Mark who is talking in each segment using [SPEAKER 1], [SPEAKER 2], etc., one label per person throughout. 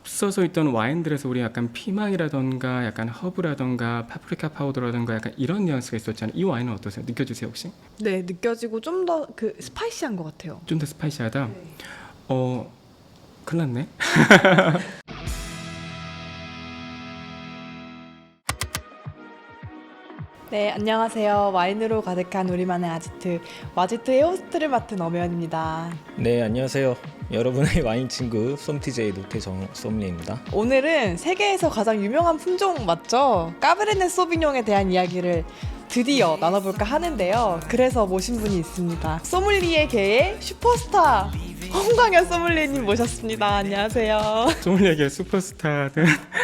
[SPEAKER 1] 앞서서 있던 와인들에서 우리 약간 피망이라던가 약간 허브라던가 파프리카 파우더라던가 약간 이런 뉘앙스가 있었잖아요. 이 와인은 어떠세요? 느껴지세요 혹시?
[SPEAKER 2] 네, 느껴지고 좀 더 그 스파이시한 것 같아요.
[SPEAKER 1] 좀 더 스파이시하다? 큰일 났네.
[SPEAKER 2] 네, 안녕하세요. 와인으로 가득한 우리만의 아지트, 와지트의 호스트를 맡은 엄혜연입니다.
[SPEAKER 3] 네, 안녕하세요. 여러분의 와인 친구 솜티제이 노태정 솜리입니다.
[SPEAKER 2] 오늘은 세계에서 가장 유명한 품종 맞죠? 까베르네 소비뇽에 대한 이야기를 드디어 나눠볼까 하는데요. 그래서 모신 분이 있습니다. 소믈리에계의 슈퍼스타 홍광현 소믈리에님 모셨습니다. 안녕하세요.
[SPEAKER 1] 소믈리에계 슈퍼스타는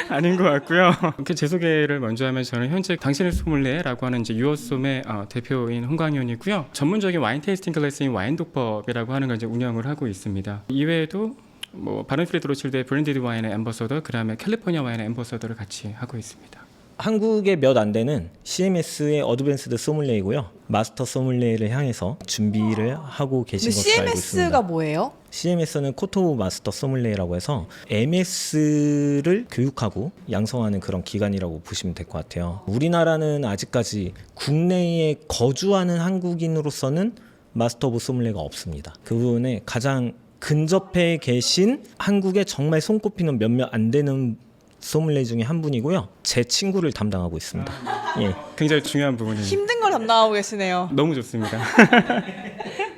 [SPEAKER 1] 아닌 것 같고요. 이렇게 제 소개를 먼저 하면 저는 현재 당신의 소믈리에라고 하는 이제 유어솜의 대표인 홍광현이고요. 전문적인 와인 테이스팅 클래스인 와인 독법이라고 하는 걸 이제 운영을 하고 있습니다. 이외에도 뭐 바른필드 로칠드의 브랜디드 와인의 앰버서더, 그다음에 캘리포니아 와인의 앰버서더를 같이 하고 있습니다.
[SPEAKER 3] 한국에 몇 안 되는 CMS의 어드밴스드 소믈리에이고요. 마스터 소믈리에를 향해서 준비를 하고 계신
[SPEAKER 2] 근데
[SPEAKER 3] 것으로 알고 있습니다.
[SPEAKER 2] CMS가 뭐예요?
[SPEAKER 3] CMS는 코토 마스터 소믈리에라고 해서 MS를 교육하고 양성하는 그런 기관이라고 보시면 될 것 같아요. 우리나라는 아직까지 국내에 거주하는 한국인으로서는 마스터 오브 소믈리에가 없습니다. 그 부분에 가장 근접해 계신 한국에 정말 손꼽히는 몇몇 안 되는 소믈리에 중에 한 분이고요. 제 친구를 담당하고 있습니다. 예.
[SPEAKER 1] 굉장히 중요한 부분입니다.
[SPEAKER 2] 힘든 걸 담당하고 계시네요.
[SPEAKER 1] 너무 좋습니다.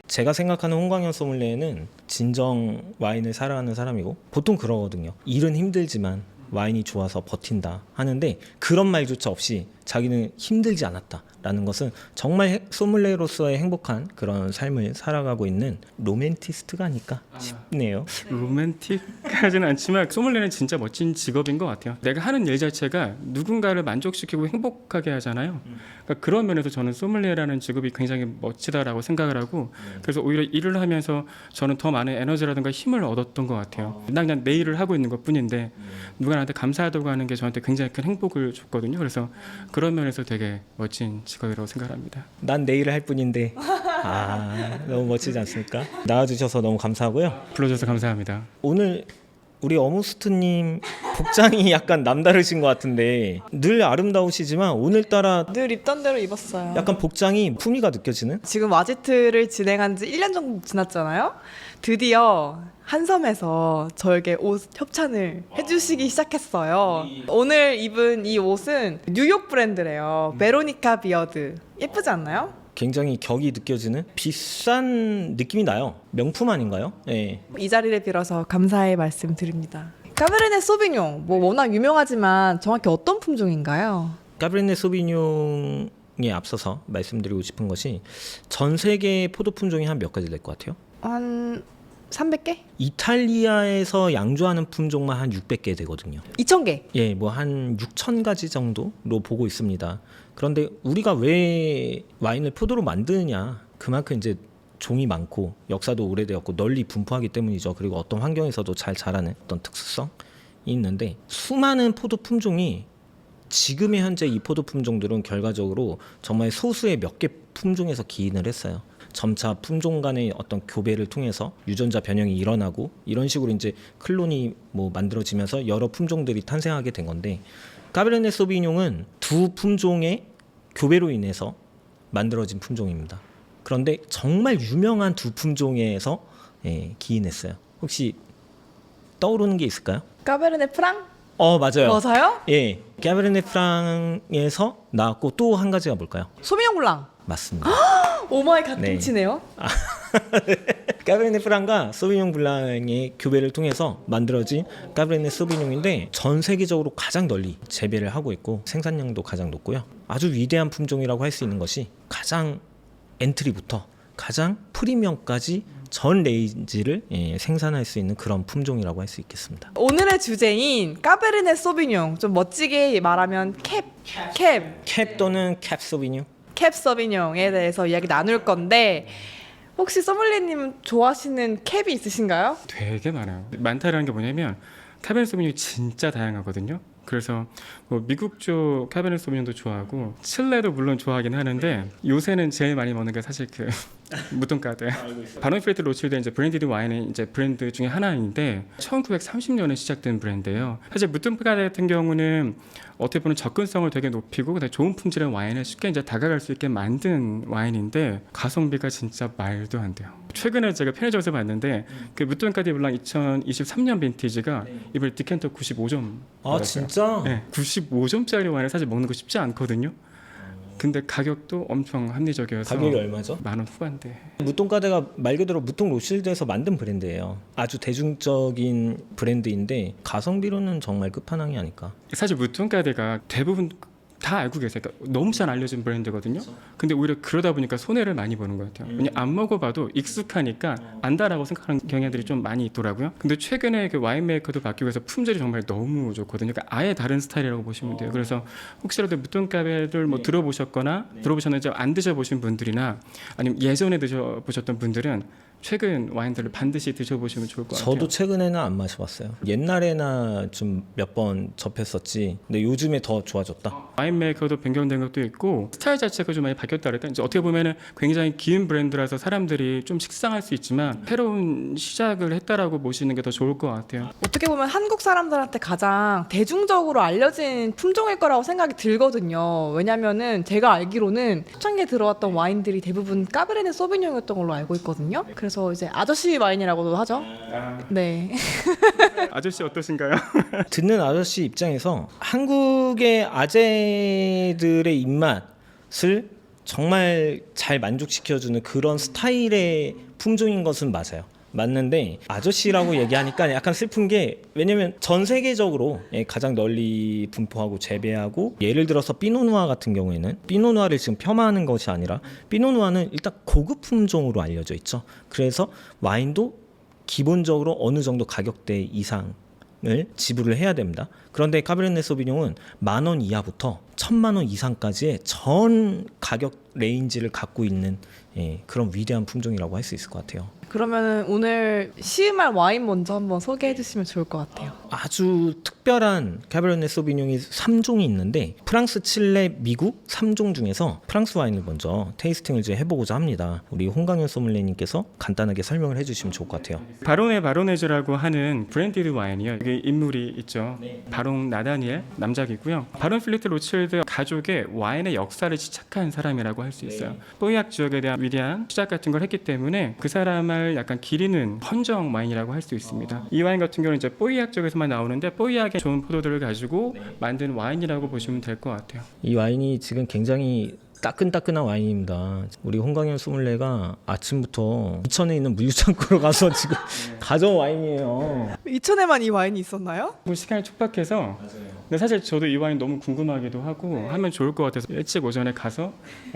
[SPEAKER 3] 제가 생각하는 홍광현 소믈리에는 진정 와인을 사랑하는 사람이고, 보통 그러거든요. 일은 힘들지만 와인이 좋아서 버틴다 하는데 그런 말조차 없이 자기는 힘들지 않았다라는 것은 정말 소믈리에로서의 행복한 그런 삶을 살아가고 있는 로맨티스트가 아닐까 싶네요.
[SPEAKER 1] 로맨틱하지는 않지만 소믈리에는 진짜 멋진 직업인 것 같아요. 내가 하는 일 자체가 누군가를 만족시키고 행복하게 하잖아요. 그러니까 그런 면에서 저는 소믈리에라는 직업이 굉장히 멋지다라고 생각을 하고, 그래서 오히려 일을 하면서 저는 더 많은 에너지라든가 힘을 얻었던 것 같아요. 난 그냥 내 일을 하고 있는 것뿐인데 누가 나한테 감사하다고 하는 게 저한테 굉장히 큰 행복을 줬거든요. 그래서 그런 면에서 되게 멋진 직업이라고 생각합니다.
[SPEAKER 3] 난 내일을 할 뿐인데 너무 멋지지 않습니까? 나와주셔서 너무 감사하고요.
[SPEAKER 1] 불러줘서 감사합니다.
[SPEAKER 3] 오늘 우리 어무스트님 복장이 약간 남다르신 것 같은데 늘 아름다우시지만 오늘따라
[SPEAKER 2] 늘 입던 대로 입었어요.
[SPEAKER 3] 약간 복장이 품위가 느껴지는?
[SPEAKER 2] 지금 와지트를 진행한 지 1년 정도 지났잖아요. 드디어 한섬에서 저에게 옷 협찬을 해주시기 시작했어요. 오늘 입은 이 옷은 뉴욕 브랜드래요. 베로니카 비어드. 예쁘지 않나요?
[SPEAKER 3] 굉장히 격이 느껴지는 비싼 느낌이 나요. 명품 아닌가요? 예.
[SPEAKER 2] 이 자리를 빌어서 감사의 말씀 드립니다. 까베르네 소비뇽, 뭐 워낙 유명하지만 정확히 어떤 품종인가요?
[SPEAKER 3] 까베르네 소비뇽에 앞서서 말씀드리고 싶은 것이 전 세계 포도 품종이 한 몇 가지 될 것 같아요?
[SPEAKER 2] 한 300개?
[SPEAKER 3] 이탈리아에서 양조하는 품종만 한 600개 되거든요.
[SPEAKER 2] 2,000개.
[SPEAKER 3] 예, 뭐 한 6,000가지 정도로 보고 있습니다. 그런데 우리가 왜 와인을 포도로 만드느냐? 그만큼 이제 종이 많고 역사도 오래되었고 널리 분포하기 때문이죠. 그리고 어떤 환경에서도 잘 자라는 어떤 특수성이 있는데, 수많은 포도 품종이 지금의 현재 이 포도 품종들은 결과적으로 정말 소수의 몇 개 품종에서 기인을 했어요. 점차 품종 간의 어떤 교배를 통해서 유전자 변형이 일어나고 이런 식으로 이제 클론이 뭐 만들어지면서 여러 품종들이 탄생하게 된 건데, 까베르네 소비뇽은 두 품종의 교배로 인해서 만들어진 품종입니다. 그런데 정말 유명한 두 품종에서 기인했어요. 혹시 떠오르는 게 있을까요?
[SPEAKER 2] 까베르네 프랑?
[SPEAKER 3] 맞아요.
[SPEAKER 2] 맞아요?
[SPEAKER 3] 예, 까베르네 프랑에서 나왔고 또 한 가지가 뭘까요?
[SPEAKER 2] 소비뇽 블랑.
[SPEAKER 3] 맞습니다.
[SPEAKER 2] 오마이 갓
[SPEAKER 3] 네.
[SPEAKER 2] 땡치네요.
[SPEAKER 3] 까베르네 프랑과 소비뇽 블랑의 교배를 통해서 만들어진 까베르네 소비뇽인데 전 세계적으로 가장 널리 재배를 하고 있고 생산량도 가장 높고요. 아주 위대한 품종이라고 할 수 있는 것이 가장 엔트리부터 가장 프리미엄까지 전 레인지를 생산할 수 있는 그런 품종이라고 할 수 있겠습니다.
[SPEAKER 2] 오늘의 주제인 까베르네 소비뇽, 좀 멋지게 말하면
[SPEAKER 3] 캡 또는 캡 소비뇽?
[SPEAKER 2] 캡 소비뇽에 대해서 이야기 나눌 건데, 혹시 소믈리에님 좋아하시는 캡이 있으신가요?
[SPEAKER 1] 되게 많아요. 많다라는 게 뭐냐면 카베르네 소비뇽이 진짜 다양하거든요. 그래서 뭐 미국 쪽 카베르네 소비뇽도 좋아하고 칠레도 물론 좋아하긴 하는데 요새는 제일 많이 먹는 게 사실 그 무통가드. 바론 필리트 로칠드 이제 브랜디드 와인은 이제 브랜드 중에 하나인데 1930년에 시작된 브랜드예요. 사실 무통가드 같은 경우는 어떻게 보면 접근성을 되게 높이고 그다음에 좋은 품질의 와인을 쉽게 이제 다가갈 수 있게 만든 와인인데 가성비가 진짜 말도 안 돼요. 최근에 제가 편의점에서 봤는데 그 무통가드 블랑 2023년 빈티지가 이번에 디켄터 95점.
[SPEAKER 3] 아 진짜?
[SPEAKER 1] 네, 95점짜리 와인을 사실 먹는 거 쉽지 않거든요. 근데 가격도 엄청 합리적이어서
[SPEAKER 3] 가격이 얼마죠?
[SPEAKER 1] 10,000원 후반대.
[SPEAKER 3] 무통가드가 말 그대로 무통 로실드에서 만든 브랜드예요. 아주 대중적인 브랜드인데 가성비로는 정말 끝판왕이 아닐까.
[SPEAKER 1] 사실 무통가드가 대부분 다 알고 계세요. 그러니까 너무 잘 알려진 브랜드거든요. 근데 오히려 그러다 보니까 손해를 많이 보는 것 같아요. 왜냐 안 먹어봐도 익숙하니까 안다라고 생각하는 경향들이 좀 많이 있더라고요. 근데 최근에 그 와인 메이커도 바뀌고 해서 품질이 정말 너무 좋거든요. 그러니까 아예 다른 스타일이라고 보시면 돼요. 그래서 혹시라도 무통가드를 뭐 들어보셨거나 들어보셨는지 안 드셔보신 분들이나 아니면 예전에 드셔보셨던 분들은 최근 와인들을 반드시 드셔보시면 좋을 것 같아요.
[SPEAKER 3] 저도 최근에는 안 마셔봤어요. 옛날에나 좀 몇 번 접했었지. 근데 요즘에 더 좋아졌다.
[SPEAKER 1] 와인 메이커도 변경된 것도 있고 스타일 자체가 좀 많이 바뀌었다 그랬다. 이제 어떻게 보면은 굉장히 긴 브랜드라서 사람들이 좀 식상할 수 있지만 새로운 시작을 했다라고 보시는 게 더 좋을 것 같아요.
[SPEAKER 2] 어떻게 보면 한국 사람들한테 가장 대중적으로 알려진 품종일 거라고 생각이 들거든요. 왜냐면은 제가 알기로는 초창기에 들어왔던 와인들이 대부분 까베르네 소비뇽이었던 걸로 알고 있거든요. 그래서 이제 아저씨 와인이라고도 하죠. 네.
[SPEAKER 1] 아저씨 어떠신가요?
[SPEAKER 3] 듣는 아저씨 입장에서 한국의 아재들의 입맛을 정말 잘 만족시켜주는 그런 스타일의 품종인 것은 맞아요. 맞는데 아저씨라고 얘기하니까 약간 슬픈 게 왜냐면 전 세계적으로 가장 널리 분포하고 재배하고 예를 들어서 피노누아 같은 경우에는 피노누아를 지금 폄하하는 것이 아니라 피노누아는 일단 고급 품종으로 알려져 있죠. 그래서 와인도 기본적으로 어느 정도 가격대 이상을 지불을 해야 됩니다. 그런데 카베르네 소비뇽은 10,000원 이하부터 1,000,000원 이상까지의 전 가격 레인지를 갖고 있는 그런 위대한 품종이라고 할 수 있을 것 같아요.
[SPEAKER 2] 그러면은 오늘 시음할 와인 먼저 한번 소개해 주시면 좋을 것 같아요.
[SPEAKER 3] 아주 특별한 카베르네 소비뇽이 3종이 있는데 프랑스, 칠레, 미국 3종 중에서 프랑스 와인을 먼저 테이스팅을 이제 해보고자 합니다. 우리 홍강현 소믈리에님께서 간단하게 설명을 해주시면 좋을 것 같아요.
[SPEAKER 1] 바론의 바로네즈라고 하는 브랜디드 와인이요. 여기 인물이 있죠. 바론 나다니엘 남작이고요. 바론 필리트 로칠드 가족의 와인의 역사를 시작한 사람이라고 할 수 있어요. 뽀이악 지역에 대한 위대한 시작 같은 걸 했기 때문에 그 사람을 약간 기리는 헌정 와인이라고 할 수 있습니다. 이 와인 같은 경우는 이제 뽀이악 지역에서만 나오는데 뽀이악의 좋은 포도들을 가지고 만든 와인이라고 보시면 될 것 같아요.
[SPEAKER 3] 이 와인이 지금 굉장히 따끈따끈한 와인입니다. 우리 홍강현 소믈리에가 아침부터 이천에 있는 물류창고로 가서 지금 가져온 와인이에요.
[SPEAKER 2] 이천에만 이 와인이 있었나요?
[SPEAKER 1] 시간이 촉박해서 근데 사실 저도 이 와인 너무 궁금하기도 하고 하면 좋을 것 같아서 일찍 오전에 가서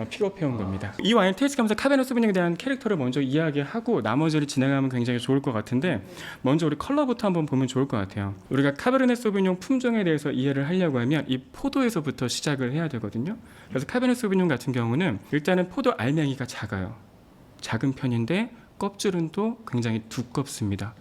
[SPEAKER 1] 픽업해 온 겁니다. 이 와인 테이스트하면서 카베르네 소비뇽에 대한 캐릭터를 먼저 이야기하고 나머지를 진행하면 굉장히 좋을 것 같은데 먼저 우리 컬러부터 한번 보면 좋을 것 같아요. 우리가 카베르네 소비뇽 품종에 대해서 이해를 하려고 하면 이 포도에서부터 시작을 해야 되거든요. 그래서 카베르네 소비뇽 같은 경우는 일단은 포도 알맹이가 작아요. 작은 편인데 껍질은 또 굉장히 두껍습니다.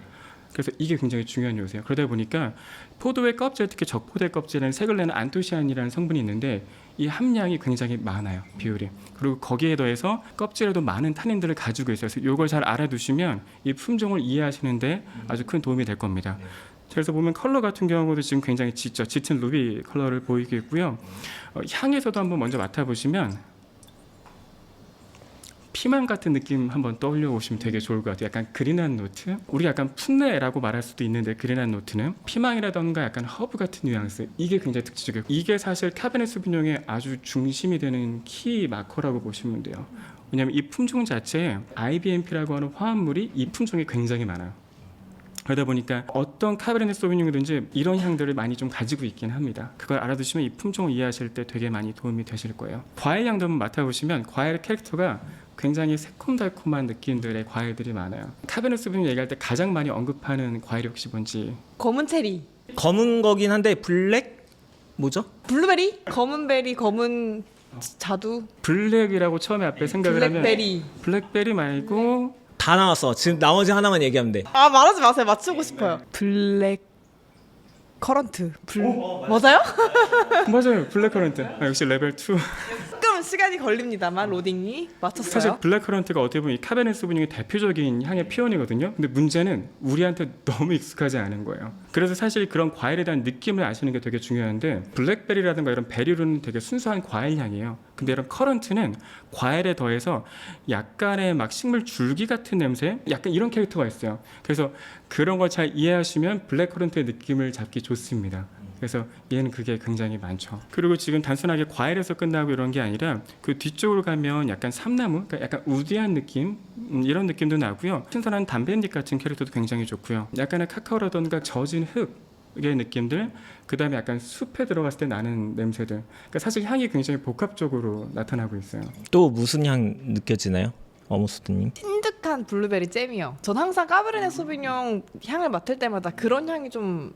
[SPEAKER 1] 그래서 이게 굉장히 중요한 요소예요. 그러다 보니까 포도의 껍질, 특히 적포도의 껍질에는 색을 내는 안토시아닌이라는 성분이 있는데 이 함량이 굉장히 많아요. 비율이. 그리고 거기에 더해서 껍질에도 많은 타닌들을 가지고 있어요. 그래서 이걸 잘 알아두시면 이 품종을 이해하시는데 아주 큰 도움이 될 겁니다. 그래서 보면 컬러 같은 경우도 지금 굉장히 짙은 루비 컬러를 보이고 있고요. 향에서도 한번 먼저 맡아보시면 피망 같은 느낌 한번 떠올려 보시면 되게 좋을 것 같아요. 약간 그린한 노트. 우리가 약간 풋내라고 말할 수도 있는데 그린한 노트는 피망이라던가 약간 허브 같은 뉘앙스. 이게 굉장히 특징적이에요. 이게 사실 카베르네 소비뇽의 아주 중심이 되는 키 마커라고 보시면 돼요. 왜냐하면 이 품종 자체에 IBMP라고 하는 화합물이 이 품종에 굉장히 많아요. 그러다 보니까 어떤 카베르네 소비뇽이든지 이런 향들을 많이 좀 가지고 있긴 합니다. 그걸 알아두시면 이 품종을 이해하실 때 되게 많이 도움이 되실 거예요. 과일 향도 한번 맡아보시면 과일 캐릭터가 굉장히 새콤달콤한 느낌들의 과일들이 많아요. 카베르네 소비뇽 얘기할 때 가장 많이 언급하는 과일이 혹시 뭔지?
[SPEAKER 2] 검은 체리,
[SPEAKER 3] 검은 거긴 한데 블랙 뭐죠?
[SPEAKER 2] 블루베리, 검은 베리, 검은 자두,
[SPEAKER 1] 블랙이라고 처음에 앞에 생각을
[SPEAKER 2] 블랙베리.
[SPEAKER 1] 하면 블랙베리 말고
[SPEAKER 3] 다 나왔어. 지금 나머지 하나만 얘기하면 돼.
[SPEAKER 2] 아 말하지 마세요. 맞추고 싶어요. 블랙 커런트. 맞아요?
[SPEAKER 1] 맞아요. 블랙커런트. 역시 레벨 2.
[SPEAKER 2] 그럼 시간이 걸립니다만 로딩이 맞췄어요.
[SPEAKER 1] 사실 블랙커런트가 어떻게 보면 이 카베르네 소비뇽의 대표적인 향의 표현이거든요. 근데 문제는 우리한테 너무 익숙하지 않은 거예요. 그래서 사실 그런 과일에 대한 느낌을 아시는 게 되게 중요한데 블랙베리라든가 이런 베리류는 되게 순수한 과일 향이에요. 근데 이런 커런트는 과일에 더해서 약간의 막 식물 줄기 같은 냄새, 약간 이런 캐릭터가 있어요. 그래서 그런 걸 잘 이해하시면 블랙커런트의 느낌을 잡기 좋습니다. 그래서 얘는 그게 굉장히 많죠. 그리고 지금 단순하게 과일에서 끝나고 이런 게 아니라 그 뒤쪽으로 가면 약간 삼나무, 그러니까 약간 우디한 느낌 이런 느낌도 나고요. 신선한 담배잎 같은 캐릭터도 굉장히 좋고요. 약간의 카카오라던가 젖은 흙의 느낌들, 그 다음에 약간 숲에 들어갔을 때 나는 냄새들. 그러니까 사실 향이 굉장히 복합적으로 나타나고 있어요.
[SPEAKER 3] 또 무슨 향 느껴지나요? 어묵소드님?
[SPEAKER 2] 찐득한 블루베리 잼이요. 전 항상 까베르네 소비뇽 향을 맡을 때마다 그런 향이 좀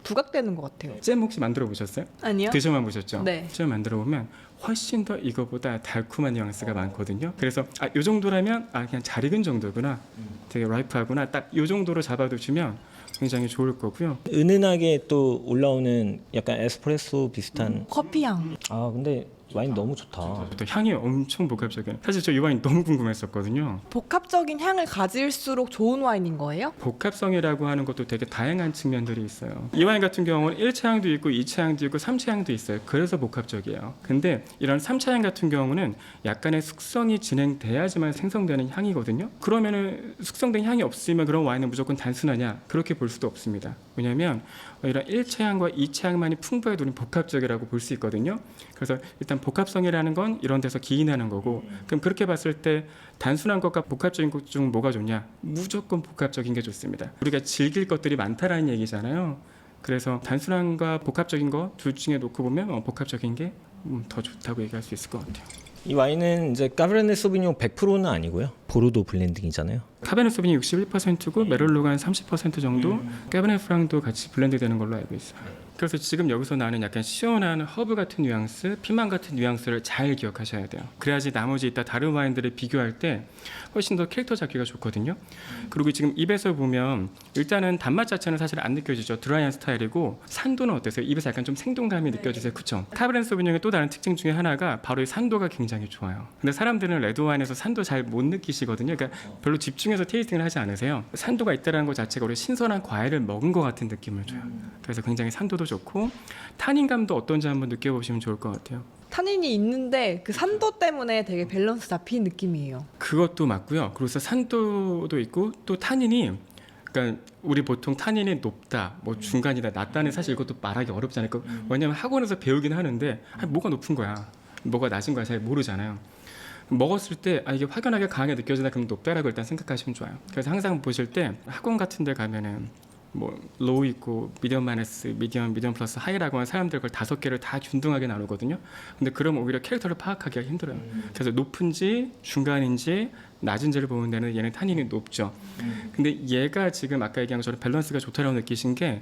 [SPEAKER 2] 부각되는 것 같아요.
[SPEAKER 1] 잼 혹시 만들어 보셨어요?
[SPEAKER 2] 아니요?
[SPEAKER 1] 드셔만 보셨죠?
[SPEAKER 2] 네.
[SPEAKER 1] 잼 만들어 보면 훨씬 더 이거보다 달콤한 뉘앙스가 많거든요. 그래서 이 정도라면 그냥 잘 익은 정도구나, 되게 라이프하구나, 딱 이 정도로 잡아두시면 굉장히 좋을 거고요.
[SPEAKER 3] 은은하게 또 올라오는 약간 에스프레소 비슷한
[SPEAKER 2] 커피 향.
[SPEAKER 3] 근데 와인 너무 좋다.
[SPEAKER 1] 또 향이 엄청 복합적이에요. 사실 저 이 와인 너무 궁금했었거든요.
[SPEAKER 2] 복합적인 향을 가질수록 좋은 와인인 거예요?
[SPEAKER 1] 복합성이라고 하는 것도 되게 다양한 측면들이 있어요. 이 와인 같은 경우는 1차 향도 있고 2차 향도 있고 3차 향도 있어요. 그래서 복합적이에요. 근데 이런 3차 향 같은 경우는 약간의 숙성이 진행돼야지만 생성되는 향이거든요. 그러면은 숙성된 향이 없으면 그런 와인은 무조건 단순하냐? 그렇게 볼 수도 없습니다. 왜냐하면 이런 1차 향과 2차 향만이 풍부해도 복합적이라고 볼 수 있거든요. 그래서 일단 복합성이라는 건 이런 데서 기인하는 거고, 그럼 그렇게 봤을 때 단순한 것과 복합적인 것 중 뭐가 좋냐? 무조건 복합적인 게 좋습니다. 우리가 즐길 것들이 많다라는 얘기잖아요. 그래서 단순한과 복합적인 거 둘 중에 놓고 보면 복합적인 게 더 좋다고 얘기할 수 있을 것 같아요.
[SPEAKER 3] 이 와인은 이제 까베르네 소비뇽 100%는 아니고요. 보르도 블렌딩이잖아요.
[SPEAKER 1] 카베르네 소비뇽 61%고 메를로가 한 30% 정도, 까베르네 프랑도 같이 블렌드 되는 걸로 알고 있어요. 그래서 지금 여기서 나는 약간 시원한 허브 같은 뉘앙스, 피망 같은 뉘앙스를 잘 기억하셔야 돼요. 그래야지 나머지 이따 다른 와인들을 비교할 때 훨씬 더 캐릭터 잡기가 좋거든요. 그리고 지금 입에서 보면 일단은 단맛 자체는 사실 안 느껴지죠. 드라이한 스타일이고, 산도는 어떠세요? 입에서 약간 좀 생동감이 느껴지세요. 그렇죠? 카베르네 소비뇽의 또 다른 특징 중에 하나가 바로 이 산도가 굉장히 좋아요. 근데 사람들은 레드 와인에서 산도 잘 못 느끼시거든요. 그러니까 별로 집중해서 테이스팅을 하지 않으세요. 산도가 있다는 것 자체가 우리 신선한 과일을 먹은 것 같은 느낌을 줘요. 그래서 굉장히 산도도 좋고 타닌감도 어떤지 한번 느껴보시면 좋을 것 같아요.
[SPEAKER 2] 타닌이 있는데 그 산도 때문에 되게 밸런스 잡힌 느낌이에요.
[SPEAKER 1] 그것도 맞고요. 그래서 산도도 있고 또 타닌이, 그러니까 우리 보통 타닌이 높다, 뭐 중간이다, 낮다는 사실 이것도 말하기 어렵잖아요. 왜냐하면 학원에서 배우긴 하는데 뭐가 높은 거야, 뭐가 낮은 거야 잘 모르잖아요. 먹었을 때 이게 확연하게 강하게 느껴진다 그럼 높다라고 일단 생각하시면 좋아요. 그래서 항상 보실 때 학원 같은 데 가면은 뭐 로우 있고 미디엄 마이너스, 미디엄 플러스, 하이라고 하는 사람들 걸 5개를 다 균등하게 나누거든요. 근데 그러면 오히려 캐릭터를 파악하기가 힘들어요. 그래서 높은지 중간인지 낮은지를 보는 데는 얘는 타닌이 높죠. 근데 얘가 지금 아까 얘기한 것처럼 밸런스가 좋다라고 느끼신 게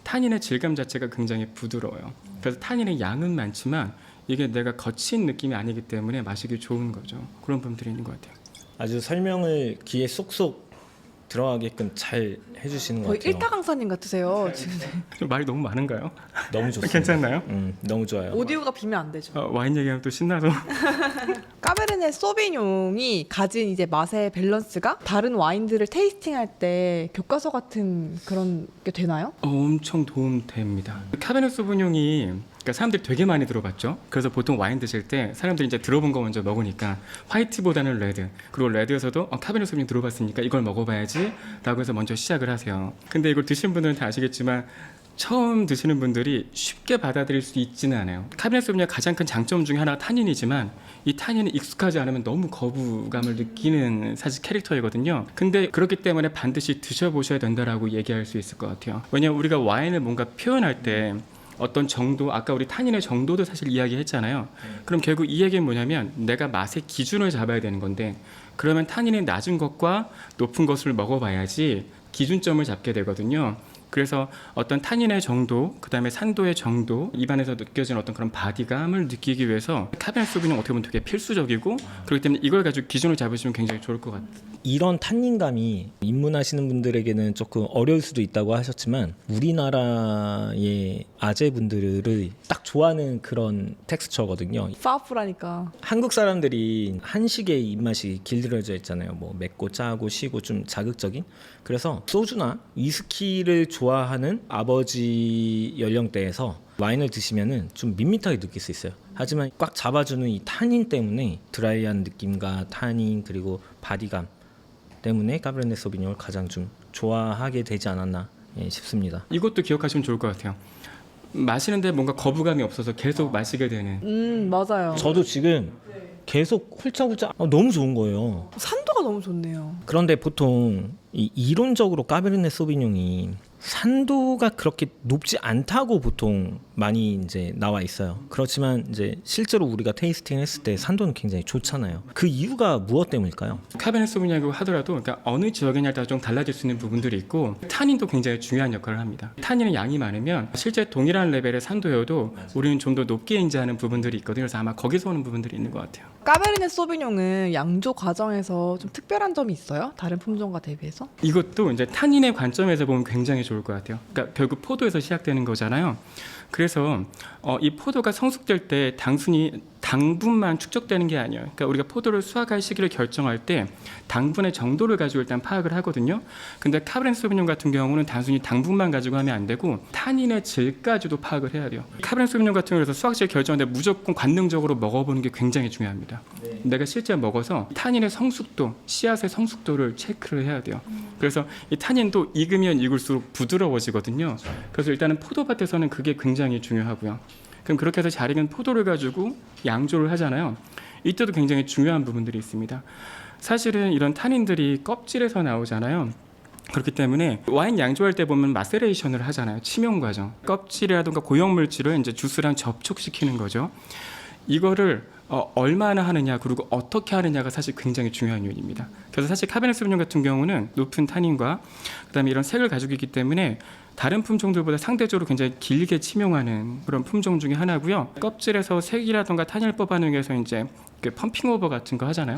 [SPEAKER 1] 타닌의 질감 자체가 굉장히 부드러워요. 그래서 타닌의 양은 많지만 이게 내가 거친 느낌이 아니기 때문에 마시기 좋은 거죠. 그런 부분들이 있는 것 같아요.
[SPEAKER 3] 아주 설명을 귀에 쏙쏙 들어가게끔 잘 해주시는 것
[SPEAKER 2] 거의
[SPEAKER 3] 같아요.
[SPEAKER 2] 일타 강사님 같으세요. 지금
[SPEAKER 1] 좀 말이 너무 많은가요?
[SPEAKER 3] 너무 좋습니다.
[SPEAKER 1] 괜찮나요?
[SPEAKER 3] 너무 좋아요.
[SPEAKER 2] 오디오가 비면 안 되죠.
[SPEAKER 1] 와인 얘기하면 또 신나서.
[SPEAKER 2] 까베르네 소비뇽이 가진 이제 맛의 밸런스가 다른 와인들을 테이스팅할 때 교과서 같은 그런 게 되나요?
[SPEAKER 1] 엄청 도움됩니다. 카베르네 소비뇽이, 그러니까 사람들이 되게 많이 들어봤죠. 그래서 보통 와인 드실 때 사람들이 이제 들어본 거 먼저 먹으니까 화이트보다는 레드, 그리고 레드에서도 카베르네 소비뇽 들어봤으니까 이걸 먹어봐야지 라고 해서 먼저 시작을 하세요. 근데 이걸 드신 분들은 다 아시겠지만 처음 드시는 분들이 쉽게 받아들일 수 있지는 않아요. 카베르네 소비뇽의 가장 큰 장점 중에 하나가 타닌이지만 이 타닌이 익숙하지 않으면 너무 거부감을 느끼는 사실 캐릭터이거든요. 근데 그렇기 때문에 반드시 드셔보셔야 된다라고 얘기할 수 있을 것 같아요. 왜냐하면 우리가 와인을 뭔가 표현할 때 어떤 정도, 아까 우리 타닌의 정도도 사실 이야기했잖아요. 그럼 결국 이 얘기는 뭐냐면 내가 맛의 기준을 잡아야 되는 건데, 그러면 타닌이 낮은 것과 높은 것을 먹어봐야지 기준점을 잡게 되거든요. 그래서 어떤 타닌의 정도, 그다음에 산도의 정도, 입안에서 느껴지는 어떤 그런 바디감을 느끼기 위해서 카베르네 소비뇽 어떻게 보면 되게 필수적이고, 그렇기 때문에 이걸 가지고 기준을 잡으시면 굉장히 좋을 것 같아요.
[SPEAKER 3] 이런 탄닌감이 입문하시는 분들에게는 조금 어려울 수도 있다고 하셨지만 우리나라의 아재분들을 딱 좋아하는 그런 텍스처거든요.
[SPEAKER 2] 파워풀하니까.
[SPEAKER 3] 한국 사람들이 한식의 입맛이 길들여져 있잖아요. 뭐 맵고 짜고 시고 좀 자극적인. 그래서 소주나 위스키를 좋아하는 아버지 연령대에서 와인을 드시면은 좀 밋밋하게 느낄 수 있어요. 하지만 꽉 잡아주는 이 타닌 때문에 드라이한 느낌과 타닌 그리고 바디감 때문에 카베르네 소비뇽을 가장 좀 좋아하게 되지 않았나 싶습니다.
[SPEAKER 1] 이것도 기억하시면 좋을 것 같아요. 마시는데 뭔가 거부감이 없어서 계속 마시게 되는.
[SPEAKER 2] 맞아요.
[SPEAKER 3] 저도 지금 계속 훌쩍훌쩍 너무 좋은 거예요.
[SPEAKER 2] 산도가 너무 좋네요.
[SPEAKER 3] 그런데 보통 이론적으로 카베르네 소비뇽이 산도가 그렇게 높지 않다고 보통 많이 이제 나와 있어요. 그렇지만 이제 실제로 우리가 테이스팅 했을 때 산도는 굉장히 좋잖아요. 그 이유가 무엇 때문일까요?
[SPEAKER 1] 카베르네 소비뇽이라고 하더라도 그러니까 어느 지역이냐에 따라 좀 달라질 수 있는 부분들이 있고, 타닌도 굉장히 중요한 역할을 합니다. 타닌의 양이 많으면 실제 동일한 레벨의 산도여도 우리는 좀 더 높게 인지하는 부분들이 있거든요. 그래서 아마 거기서 오는 부분들이 있는 것 같아요.
[SPEAKER 2] 까베르네 소비뇽은 양조 과정에서 좀 특별한 점이 있어요? 다른 품종과 대비해서?
[SPEAKER 1] 이것도 이제 타닌의 관점에서 보면 굉장히 좋을 것 같아요. 그러니까 결국 포도에서 시작되는 거잖아요. 그래서 이 포도가 성숙될 때 단순히 당분만 축적되는 게 아니에요. 그러니까 우리가 포도를 수확할 시기를 결정할 때 당분의 정도를 가지고 일단 파악을 하거든요. 근데 카베르네 소비뇽 같은 경우는 단순히 당분만 가지고 하면 안 되고 타닌의 질까지도 파악을 해야 돼요. 카베르네 소비뇽 같은 경우에서 수확 시기를 결정할 때 무조건 관능적으로 먹어보는 게 굉장히 중요합니다. 내가 실제 먹어서 타닌의 성숙도, 씨앗의 성숙도를 체크를 해야 돼요. 그래서 이 타닌도 익으면 익을수록 부드러워지거든요. 그래서 일단은 포도밭에서는 그게 굉장히 중요하고요. 그럼 그렇게 해서 잘 익은 포도를 가지고 양조를 하잖아요. 이때도 굉장히 중요한 부분들이 있습니다. 사실은 이런 타닌들이 껍질에서 나오잖아요. 그렇기 때문에 와인 양조할 때 보면 마세레이션을 하잖아요. 침용 과정. 껍질이라든가 고형 물질을 이제 주스랑 접촉시키는 거죠. 이거를 얼마나 하느냐, 그리고 어떻게 하느냐가 사실 굉장히 중요한 요인입니다. 그래서 사실 카베르네 소비뇽 같은 경우는 높은 타닌과 그다음에 이런 색을 가지고 있기 때문에 다른 품종들보다 상대적으로 굉장히 길게 침용하는 그런 품종 중에 하나고요. 껍질에서 색이라든가 타닌을 뽑아내기 위해서 이제 그 펌핑 오버 같은 거 하잖아요.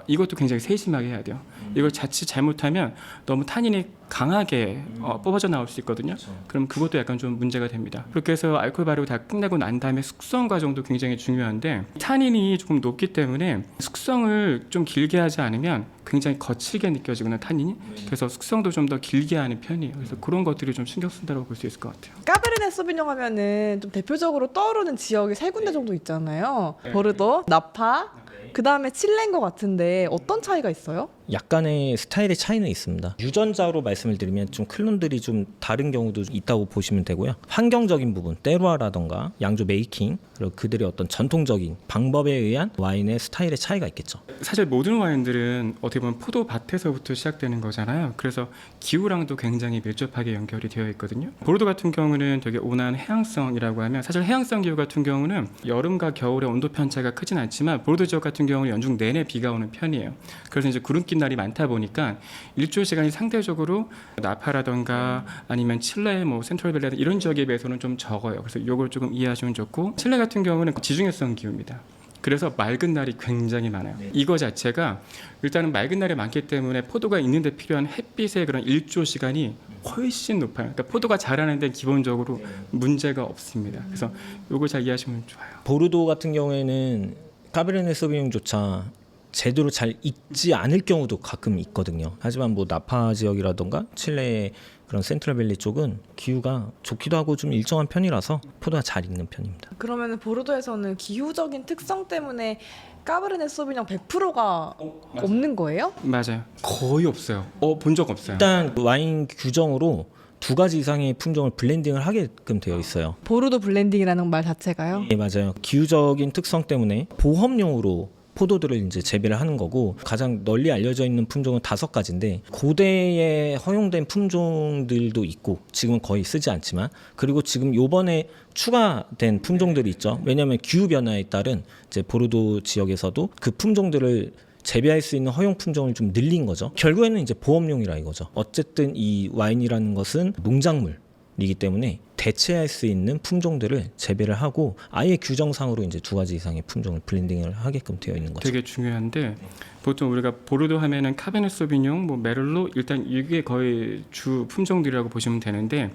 [SPEAKER 1] 이것도 굉장히 세심하게 해야 돼요. 이걸 자칫 잘못하면 너무 타닌이 강하게 뽑아져 나올 수 있거든요. 그럼 그것도 약간 좀 문제가 됩니다. 그렇게 해서 알코올 발효 다 끝내고 난 다음에 숙성 과정도 굉장히 중요한데, 타닌이 조금 높기 때문에 숙성을 좀 길게 하지 않으면 굉장히 거칠게 느껴지거나 타닌이, 그래서 숙성도 좀 더 길게 하는 편이에요. 그래서 그런 것들이 좀 신경 쓴다고 볼 수 있을 것 같아요.
[SPEAKER 2] 까베르네 소비뇽 하면은 좀 대표적으로 떠오르는 지역이 세 군데 정도 있잖아요. 보르도, 나파, 그 다음에 칠레인 것 같은데 어떤 차이가 있어요?
[SPEAKER 3] 약간의 스타일의 차이는 있습니다. 유전자로 말씀을 드리면 좀 클론들이 좀 다른 경우도 있다고 보시면 되고요. 환경적인 부분, 때루아라던가 양조 메이킹, 그리고 그들의 어떤 전통적인 방법에 의한 와인의 스타일의 차이가 있겠죠.
[SPEAKER 1] 사실 모든 와인들은 어떻게 보면 포도밭에서부터 시작되는 거잖아요. 그래서 기후랑도 굉장히 밀접하게 연결이 되어 있거든요. 보르도 같은 경우는 되게 온화한 해양성이라고 하면, 사실 해양성 기후 같은 경우는 여름과 겨울의 온도 편차가 크진 않지만 보르도 지역 같은 경우는 연중 내내 비가 오는 편이에요. 그래서 이제 구름낀 날이 많다 보니까 일조 시간이 상대적으로 나파라던가 아니면 칠레, 뭐 센트럴밸리 이런 지역에 비해서는 좀 적어요. 그래서 이걸 조금 이해하시면 좋고, 칠레 같은 경우는 지중해성 기후입니다. 그래서 맑은 날이 굉장히 많아요. 이거 자체가 일단은 맑은 날이 많기 때문에 포도가 있는데 필요한 햇빛의 그런 일조 시간이 훨씬 높아요. 그러니까 포도가 자라는 데 기본적으로 문제가 없습니다. 그래서 이거 잘 이해하시면 좋아요.
[SPEAKER 3] 보르도 같은 경우에는 카베르네 소비뇽조차 제대로 잘 익지 않을 경우도 가끔 있거든요. 하지만 뭐 나파 지역이라던가 칠레의 그런 센트럴밸리 쪽은 기후가 좋기도 하고 좀 일정한 편이라서 포도가 잘 익는 편입니다.
[SPEAKER 2] 그러면 보르도에서는 기후적인 특성 때문에 까베르네 소비뇽 100%가 없는 거예요?
[SPEAKER 1] 맞아요. 거의 없어요. 본 적 없어요.
[SPEAKER 3] 일단 와인 규정으로 2가지 이상의 품종을 블렌딩을 하게끔 되어 있어요.
[SPEAKER 2] 보르도 블렌딩이라는 말 자체가요?
[SPEAKER 3] 네, 맞아요. 기후적인 특성 때문에 보험용으로 포도들을 이제 재배를 하는 거고, 가장 널리 알려져 있는 품종은 5가지인데 고대에 허용된 품종들도 있고 지금은 거의 쓰지 않지만, 그리고 지금 요번에 추가된 품종들이 있죠. 왜냐하면 기후 변화에 따른 이제 보르도 지역에서도 그 품종들을 재배할 수 있는 허용 품종을 좀 늘린 거죠. 결국에는 이제 보험용이라 이거죠. 어쨌든 이 와인이라는 것은 농작물이기 때문에 대체할 수 있는 품종들을 재배를 하고 아예 규정상으로 이제 2가지 이상의 품종을 블렌딩을 하게끔 되어 있는 거죠.
[SPEAKER 1] 되게 중요한데 보통 우리가 보르도 하면은 카베르네 소비뇽, 뭐 메를로 일단 이게 거의 주 품종들이라고 보시면 되는데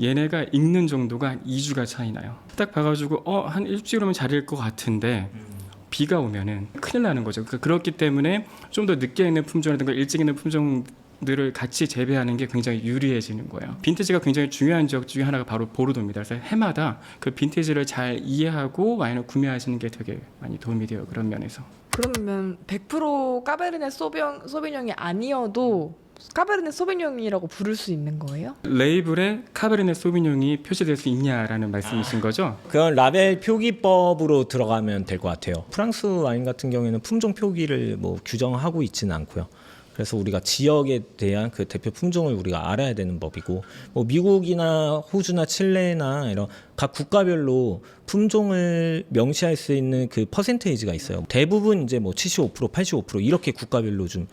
[SPEAKER 1] 얘네가 익는 정도가 한 2주가 차이 나요. 딱 봐가지고 한 일주일이면 잘 익을 것 같은데 비가 오면은 큰일 나는 거죠. 그렇기 때문에 좀 더 늦게 익는 품종이라든가 일찍 익는 품종들을 같이 재배하는 게 굉장히 유리해지는 거예요. 빈티지가 굉장히 중요한 지역 중에 하나가 바로 보르도입니다. 그래서 해마다 그 빈티지를 잘 이해하고 와인을 구매하시는 게 되게 많이 도움이 돼요. 그런 면에서.
[SPEAKER 2] 그러면 100% 까베르네 소비뇽이 아니어도 까베르네 소비뇽이라고 부를 수 있는 거예요?
[SPEAKER 1] 레이블에 카베르네 소비뇽이 표시될 수 있냐라는 말씀이신 거죠?
[SPEAKER 3] 그건 라벨 표기법으로 들어가면 될 것 같아요. 프랑스 와인 같은 경우에는 품종 표기를 뭐 규정하고 있지는 않고요. 그래서 우리가 지역에 대한 그 대표 품종을 우리가 알아야 되는 법이고, 뭐 미국이나 호주나 칠레나 이런 각 국가별로 품종을 명시할 수 있는 그 퍼센테이지가 있어요. 대부분 이제 뭐 75%, 85% 이렇게 국가별로 좀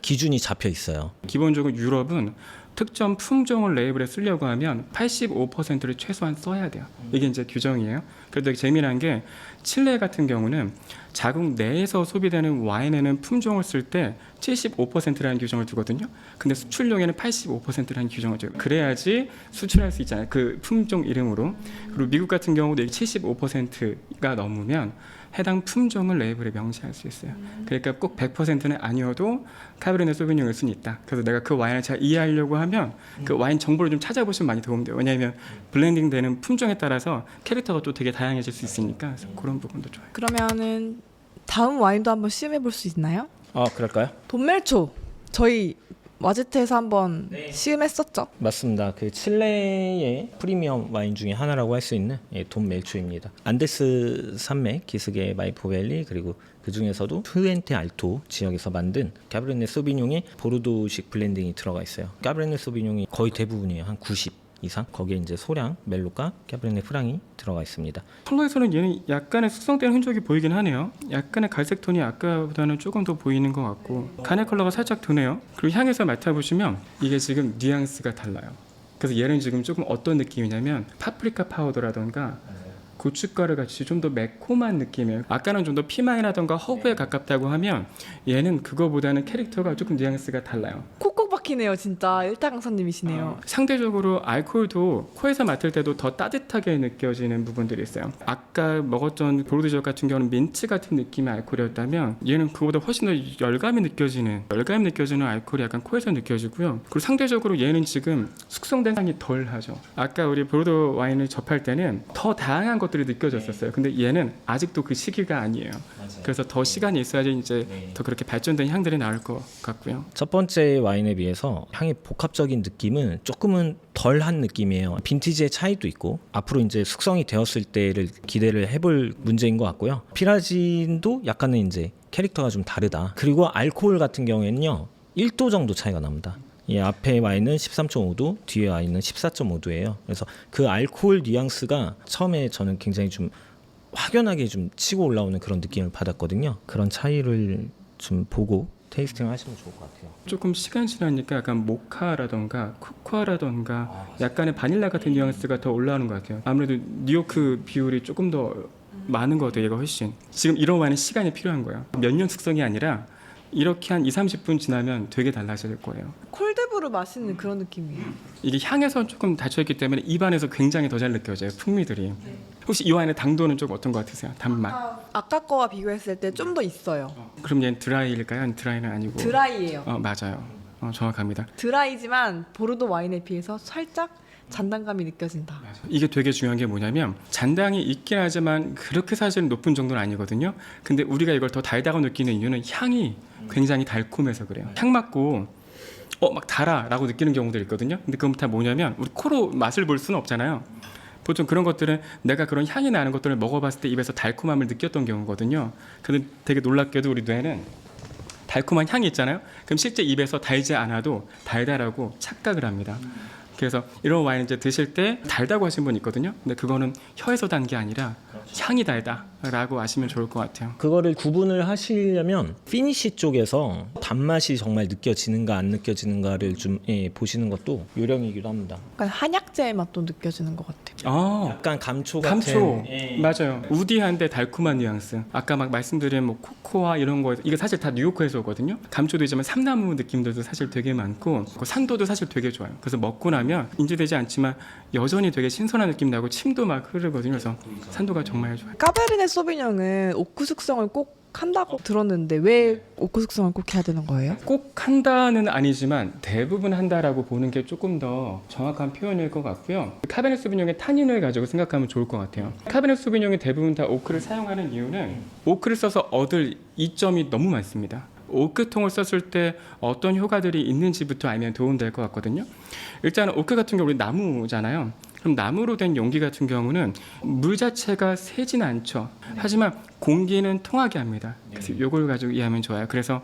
[SPEAKER 3] 기준이 잡혀 있어요.
[SPEAKER 1] 기본적으로 유럽은 특정 품종을 레이블에 쓰려고 하면 85%를 최소한 써야 돼요. 이게 이제 규정이에요. 그래도 되게 재미난 게 칠레 같은 경우는 자국 내에서 소비되는 와인에는 품종을 쓸 때 75%라는 규정을 두거든요. 근데 수출용에는 85%라는 규정을 줘요. 그래야지 수출할 수 있잖아요. 그 품종 이름으로. 그리고 미국 같은 경우도 75%가 넘으면 해당 품종을 레이블에 명시할 수 있어요. 그러니까 꼭 100%는 아니어도 카베르네 소비뇽을 쓸 수 있다. 그래서 내가 그 와인을 잘 이해하려고 하면 그 와인 정보를 좀 찾아보시면 많이 도움돼요. 왜냐하면 블렌딩 되는 품종에 따라서 캐릭터가 또 되게 다양해질 수 있으니까 그래서 그런 부분도 좋아요.
[SPEAKER 2] 그러면은 다음 와인도 한번 시음해 볼 수 있나요?
[SPEAKER 3] 그럴까요?
[SPEAKER 2] 돈멜초 저희 와제트에서 한번 시음했었죠.
[SPEAKER 3] 맞습니다. 그 칠레의 프리미엄 와인 중에 하나라고 할 수 있는 돈 멜초입니다. 안데스 산맥 기슭의 마이포밸리 그리고 그 중에서도 푸엔테 알토 지역에서 만든 까베르네 소비뇽의 보르도식 블렌딩이 들어가 있어요. 까베르네 소비뇽이 거의 대부분이에요. 한 90 이상. 거기에 이제 소량 멜로과 까베르네 프랑이 들어가 있습니다.
[SPEAKER 1] 컬러에서는 얘는 약간의 숙성된 흔적이 보이긴 하네요. 약간의 갈색 톤이 아까보다는 조금 더 보이는 것 같고 간의 컬러가 살짝 드네요. 그리고 향에서 맡아보시면 이게 지금 뉘앙스가 달라요. 그래서 얘는 지금 조금 어떤 느낌이냐면 파프리카 파우더라던가 고춧가루 같이 좀 더 매콤한 느낌이에요. 아까는 좀 더 피망이라던가 허브에 가깝다고 하면 얘는 그거보다는 캐릭터가 조금 뉘앙스가 달라요.
[SPEAKER 2] 콕콕 박히네요. 진짜 일타강사님이시네요.
[SPEAKER 1] 상대적으로 알코올도 코에서 맡을 때도 더 따뜻하게 느껴지는 부분들이 있어요. 아까 먹었던 보르도 지역 같은 경우는 민트 같은 느낌의 알코올이었다면 얘는 그보다 훨씬 더 열감이 느껴지는 알코올이 약간 코에서 느껴지고요. 그리고 상대적으로 얘는 지금 숙성된 향이 덜하죠. 아까 우리 보르도 와인을 접할 때는 더 다양한 것들이 느껴졌었어요. 근데 얘는 아직도 그 시기가 아니에요. 그래서 더 시간이 있어야지 이제 더 그렇게 발전된 향들이 나올 것 같고요.
[SPEAKER 3] 첫 번째 와인에 비해서 향의 복합적인 느낌은 조금은 덜한 느낌이에요. 빈티지의 차이도 있고 앞으로 이제 숙성이 되었을 때를 기대를 해볼 문제인 것 같고요. 피라진도 약간은 이제 캐릭터가 좀 다르다. 그리고 알코올 같은 경우에는요 1도 정도 차이가 납니다. 이 앞에 와인은 13.5도, 뒤에 와인은 14.5도예요. 그래서 그 알코올 뉘앙스가 처음에 저는 굉장히 좀 확연하게 좀 치고 올라오는 그런 느낌을 받았거든요. 그런 차이를 좀 보고 테이스팅을 하시면 좋을 것 같아요.
[SPEAKER 1] 조금 시간 지나니까 약간 모카라던가 코코아라던가 약간의 바닐라 같은 뉘앙스가 더 올라오는 것 같아요. 아무래도 뉴요크 비율이 조금 더 많은 것 같아요. 얘가 훨씬. 지금 이런 와인은 시간이 필요한 거예요. 몇 년 숙성이 아니라 이렇게 한 2-30분 지나면 되게 달라질 거예요.
[SPEAKER 2] 콜드브루 마시는 그런 느낌이에요.
[SPEAKER 1] 이게 향에서 조금 닫혀있기 때문에 입안에서 굉장히 더 잘 느껴져요. 풍미들이. 혹시 이 와인의 당도는 좀 어떤 것 같으세요? 단맛?
[SPEAKER 2] 아까 거와 비교했을 때 좀 더 있어요.
[SPEAKER 1] 그럼 얘는 드라이일까요? 아니면 드라이는 아니고?
[SPEAKER 2] 드라이예요.
[SPEAKER 1] 맞아요. 정확합니다.
[SPEAKER 2] 드라이지만 보르도 와인에 비해서 살짝 잔단감이 느껴진다.
[SPEAKER 1] 이게 되게 중요한 게 뭐냐면 잔당이 있긴 하지만 그렇게 사실 높은 정도는 아니거든요. 근데 우리가 이걸 더 달다고 느끼는 이유는 향이 굉장히 달콤해서 그래요. 향 맡고 막 달아라고 느끼는 경우도 있거든요. 근데 그건 다 뭐냐면 우리 코로 맛을 볼 수는 없잖아요. 보통 그런 것들은 내가 그런 향이 나는 것들을 먹어봤을 때 입에서 달콤함을 느꼈던 경우거든요. 근데 되게 놀랍게도 우리 뇌는 달콤한 향이 있잖아요. 그럼 실제 입에서 달지 않아도 달달하고 착각을 합니다. 그래서 이런 와인 이제 드실 때 달다고 하신 분 있거든요. 근데 그거는 혀에서 단 게 아니라 향이 달다라고 아시면 좋을 것 같아요.
[SPEAKER 3] 그거를 구분을 하시려면 피니시 쪽에서 단맛이 정말 느껴지는가 안 느껴지는가를 좀 보시는 것도 요령이기도 합니다.
[SPEAKER 2] 약간 한약재 맛도 느껴지는 것 같아요.
[SPEAKER 3] 약간 감초 같은
[SPEAKER 1] 감초 맞아요. 우디한데 달콤한 뉘앙스. 아까 막 말씀드린 뭐 코코아 이런 거 이게 사실 다 뉴요커에서 오거든요. 감초도 있지만 삼나무 느낌들도 사실 되게 많고 그 산도도 사실 되게 좋아요. 그래서 먹고 나면 인지되지 않지만 여전히 되게 신선한 느낌 나고 침도 막 흐르거든요. 그래서 산도가 정말 좋아요.
[SPEAKER 2] 까베르네 소비뇽은 오크 숙성을 꼭 한다고 들었는데 왜 오크 숙성을 꼭 해야 되는 거예요?
[SPEAKER 1] 꼭 한다는 아니지만 대부분 한다라고 보는 게 조금 더 정확한 표현일 것 같고요. 카베르네 소비뇽의 탄닌을 가지고 생각하면 좋을 것 같아요. 카베르네 소비뇽이 대부분 다 오크를 사용하는 이유는 오크를 써서 얻을 이점이 너무 많습니다. 오크통을 썼을 때 어떤 효과들이 있는지부터 알면 도움될 것 같거든요. 일단 오크 같은 경우 우리 나무잖아요. 그럼 나무로 된 용기 같은 경우는 물 자체가 새진 않죠. 하지만 공기는 통하게 합니다. 그래서 이걸 가지고 이해하면 좋아요. 그래서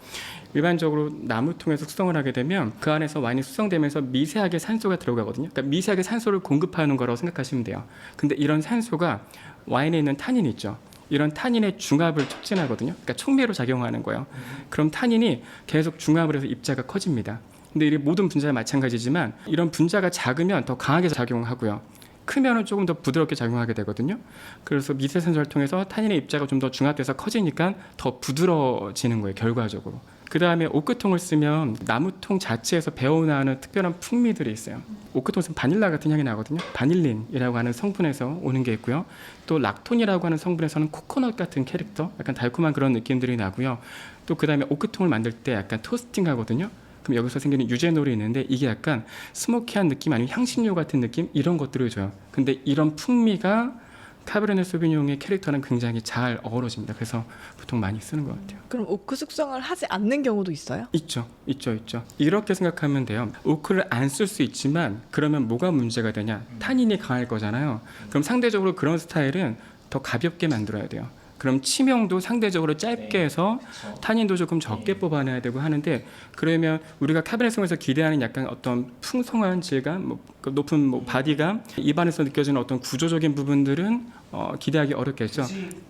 [SPEAKER 1] 일반적으로 나무통에서 숙성을 하게 되면 그 안에서 와인이 숙성되면서 미세하게 산소가 들어가거든요. 그러니까 미세하게 산소를 공급하는 거라고 생각하시면 돼요. 근데 이런 산소가 와인에 있는 탄닌이 있죠. 이런 탄닌의 중합을 촉진하거든요. 그러니까 촉매로 작용하는 거예요. 그럼 탄닌이 계속 중합을 해서 입자가 커집니다. 근데 이 모든 분자가 마찬가지지만 이런 분자가 작으면 더 강하게 작용하고요. 크면은 조금 더 부드럽게 작용하게 되거든요. 그래서 미세산소를 통해서 탄닌의 입자가 좀 더 중합돼서 커지니까 더 부드러워지는 거예요. 결과적으로. 그 다음에 오크통을 쓰면 나무통 자체에서 배어나는 특별한 풍미들이 있어요. 오크통은 바닐라 같은 향이 나거든요. 바닐린이라고 하는 성분에서 오는 게 있고요. 또 락톤이라고 하는 성분에서는 코코넛 같은 캐릭터, 약간 달콤한 그런 느낌들이 나고요. 또 그 다음에 오크통을 만들 때 약간 토스팅 하거든요. 그럼 여기서 생기는 유제놀이 있는데 이게 약간 스모키한 느낌 아니면 향신료 같은 느낌 이런 것들을 줘요. 근데 이런 풍미가 카베르네 소비뇽의 캐릭터는 굉장히 잘 어우러집니다. 그래서 보통 많이 쓰는 것 같아요.
[SPEAKER 2] 그럼 오크 숙성을 하지 않는 경우도 있어요?
[SPEAKER 1] 있죠. 이렇게 생각하면 돼요. 오크를 안 쓸 수 있지만 그러면 뭐가 문제가 되냐? 탄닌이 강할 거잖아요. 그럼 상대적으로 그런 스타일은 더 가볍게 만들어야 돼요. 그럼 치명도 상대적으로 짧게 해서 탄닌도 조금 적게 뽑아내야 되고 하는데 그러면 우리가 카베르네에서 기대하는 약간 어떤 풍성한 질감, 뭐 높은 바디감, 입안에서 느껴지는 어떤 구조적인 부분들은 기대하기 어렵겠죠.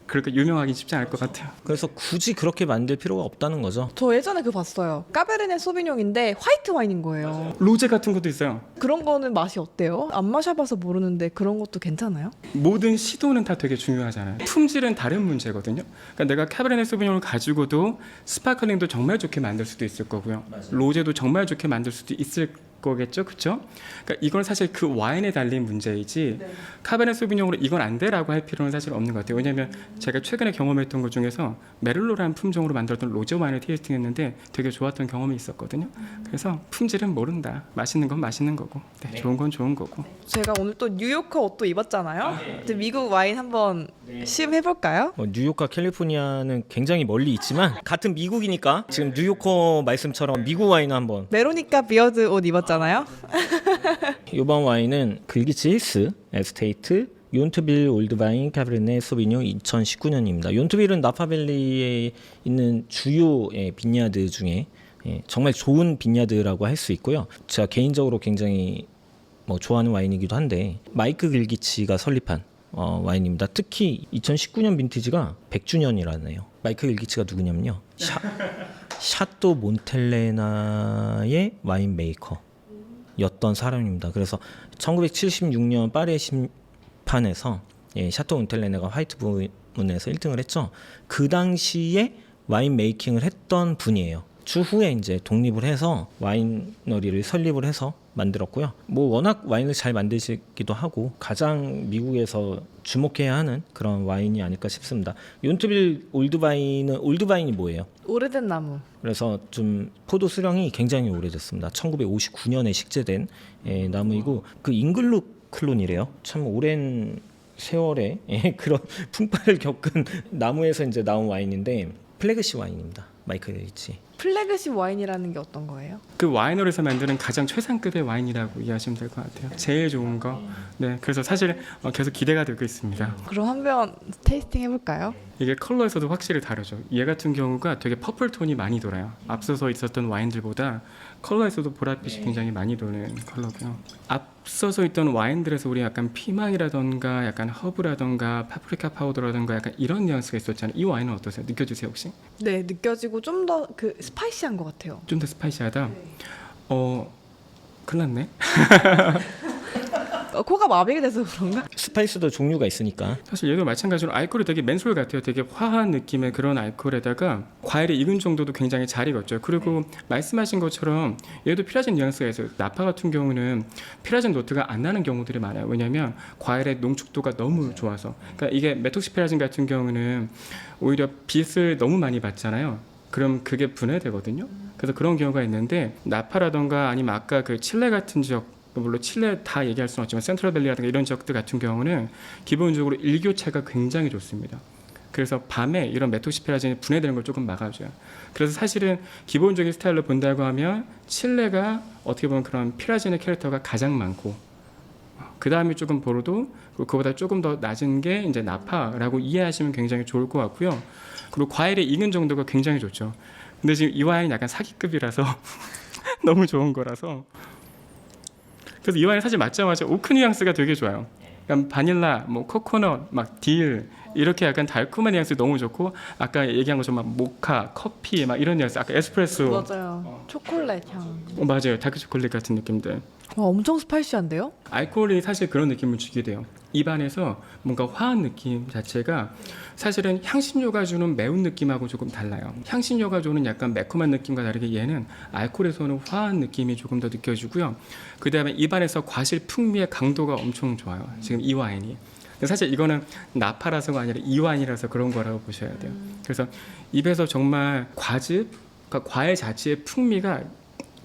[SPEAKER 1] 그렇게 유명하기 쉽지 않을 것 같아요.
[SPEAKER 3] 그래서 굳이 그렇게 만들 필요가 없다는 거죠.
[SPEAKER 2] 저 예전에 그거 봤어요. 까베르네 소비뇽인데 화이트 와인인 거예요.
[SPEAKER 1] 로제 같은 것도 있어요.
[SPEAKER 2] 그런 거는 맛이 어때요? 안 마셔봐서 모르는데 그런 것도 괜찮아요?
[SPEAKER 1] 모든 시도는 다 되게 중요하잖아요. 품질은 다른 문제거든요. 그러니까 내가 카베르네 소비뇽을 가지고도 스파클링도 정말 좋게 만들 수도 있을 거고요. 로제도 정말 좋게 만들 수도 있을 거겠죠, 그렇죠? 그러니까 이건 사실 그 와인에 달린 문제이지 카베르네 소비뇽으로 이건 안 돼라고 할 필요는 사실 없는 것 같아요. 왜냐하면 제가 최근에 경험했던 것 중에서 메를로라는 품종으로 만들었던 로제 와인을 테이스팅했는데 되게 좋았던 경험이 있었거든요. 그래서 품질은 모른다. 맛있는 건 맛있는 거고, 좋은 건 좋은 거고.
[SPEAKER 2] 제가 오늘 또 뉴요커 옷도 입었잖아요. 이제 미국 와인 한번 시음해볼까요?
[SPEAKER 3] 뉴욕과 캘리포니아는 굉장히 멀리 있지만 같은 미국이니까 지금 뉴요커 말씀처럼 미국 와인 한번.
[SPEAKER 2] 메로니카 비어드 옷 입었잖아요.
[SPEAKER 3] 이번 와인은 글기치 힐스 에스테이트 욘트빌 올드바인 카베르네 소비뇽 2019년입니다. 욘트빌은 나파밸리에 있는 주요 빈야드 중에 정말 좋은 빈야드라고 할 수 있고요. 제가 개인적으로 굉장히 좋아하는 와인이기도 한데 마이크 글기치가 설립한 와인입니다. 특히 2019년 빈티지가 100주년이라네요. 마이크 글기치가 누구냐면요. 샤또 몬텔레나의 와인 메이커였던 사람입니다. 그래서 1976년 파리 심판에서 샤또 몬텔레나가 화이트문에서 1등을 했죠. 그 당시에 와인 메이킹을 했던 분이에요. 추후에 이제 독립을 해서 와이너리를 설립을 해서 만들었고요. 워낙 와인을 잘 만드시기도 하고 가장 미국에서 주목해야 하는 그런 와인이 아닐까 싶습니다. 욘트빌 올드바인이 뭐예요?
[SPEAKER 2] 오래된 나무.
[SPEAKER 3] 그래서 좀 포도 수령이 굉장히 오래됐습니다. 1959년에 식재된 나무이고 그 잉글룩 클론이래요. 참 오랜 세월에 그런 풍파를 겪은 나무에서 이제 나온 와인인데 플래그십 와인입니다. 마이클 리치.
[SPEAKER 2] 플래그십 와인이라는 게 어떤 거예요?
[SPEAKER 1] 그 와이너리에서 만드는 가장 최상급의 와인이라고 이해하시면 될 것 같아요. 제일 좋은 거. 네, 그래서 사실 계속 기대가 되고 있습니다.
[SPEAKER 2] 그럼 한번 테이스팅 해볼까요?
[SPEAKER 1] 이게 컬러에서도 확실히 다르죠. 얘 같은 경우가 되게 퍼플 톤이 많이 돌아요. 앞서서 있었던 와인들보다 컬러에서도 보랏빛이 굉장히 많이 도는 컬러고요. 앞서서 있던 와인들에서 우리 약간 피망이라던가 약간 허브라던가 파프리카 파우더라던가 약간 이런 뉘앙스가 있었잖아요. 이 와인은 어떠세요? 느껴지세요 혹시?
[SPEAKER 2] 네, 느껴지고 좀 더 그 스파이시한 것 같아요.
[SPEAKER 1] 좀 더 스파이시하다? 큰일 났네.
[SPEAKER 2] 코가 마비가 돼서 그런가?
[SPEAKER 3] 스파이스도 종류가 있으니까.
[SPEAKER 1] 사실 얘도 마찬가지로 알코올이 되게 맨솔 같아요. 되게 화한 느낌의 그런 알코올에다가 과일이 익은 정도도 굉장히 잘 익었죠. 그리고 말씀하신 것처럼 얘도 피라진 뉘앙스가 있어요. 나파 같은 경우는 피라진 노트가 안 나는 경우들이 많아요. 왜냐하면 과일의 농축도가 너무 좋아서. 그러니까 이게 메톡시피라진 같은 경우는 오히려 빛을 너무 많이 받잖아요. 그럼 그게 분해되거든요. 그래서 그런 경우가 있는데 나파라던가 아니면 아까 그 칠레 같은 지역, 물론 칠레 다 얘기할 수는 없지만 센트럴밸리라든가 이런 지역들 같은 경우는 기본적으로 일교차가 굉장히 좋습니다. 그래서 밤에 이런 메톡시피라진이 분해되는 걸 조금 막아줘요. 그래서 사실은 기본적인 스타일로 본다고 하면 칠레가 어떻게 보면 그런 피라진의 캐릭터가 가장 많고, 그 다음에 조금 보르도, 그거보다 조금 더 낮은 게 이제 나파라고 이해하시면 굉장히 좋을 것 같고요. 그리고 과일의 익은 정도가 굉장히 좋죠. 근데 지금 이 와인은 약간 사기급이라서 너무 좋은 거라서. 그래서 이 와인 사실 맞자마자 오크 뉘앙스가 되게 좋아요. 약간 바닐라, 뭐 코코넛, 막 딜 이렇게 약간 달콤한 뉘앙스 너무 좋고, 아까 얘기한 것처럼 막 모카, 커피 막 이런 뉘앙스, 아까 에스프레소.
[SPEAKER 2] 맞아요. 초콜릿 향.
[SPEAKER 1] 맞아요. 다크 초콜릿 같은 느낌들.
[SPEAKER 2] 와, 엄청 스파이시한데요?
[SPEAKER 1] 알코올이 사실 그런 느낌을 주게 돼요. 입안에서 뭔가 화한 느낌 자체가 사실은 향신료가 주는 매운 느낌하고 조금 달라요. 향신료가 주는 약간 매콤한 느낌과 다르게 얘는 알코올에서는 화한 느낌이 조금 더 느껴지고요. 그 다음에 입안에서 과실 풍미의 강도가 엄청 좋아요. 지금 이 와인이. 근데 사실 이거는 나파라서가 아니라 이 와인이라서 그런 거라고 보셔야 돼요. 그래서 입에서 정말 과즙, 그러니까 과일 자체의 풍미가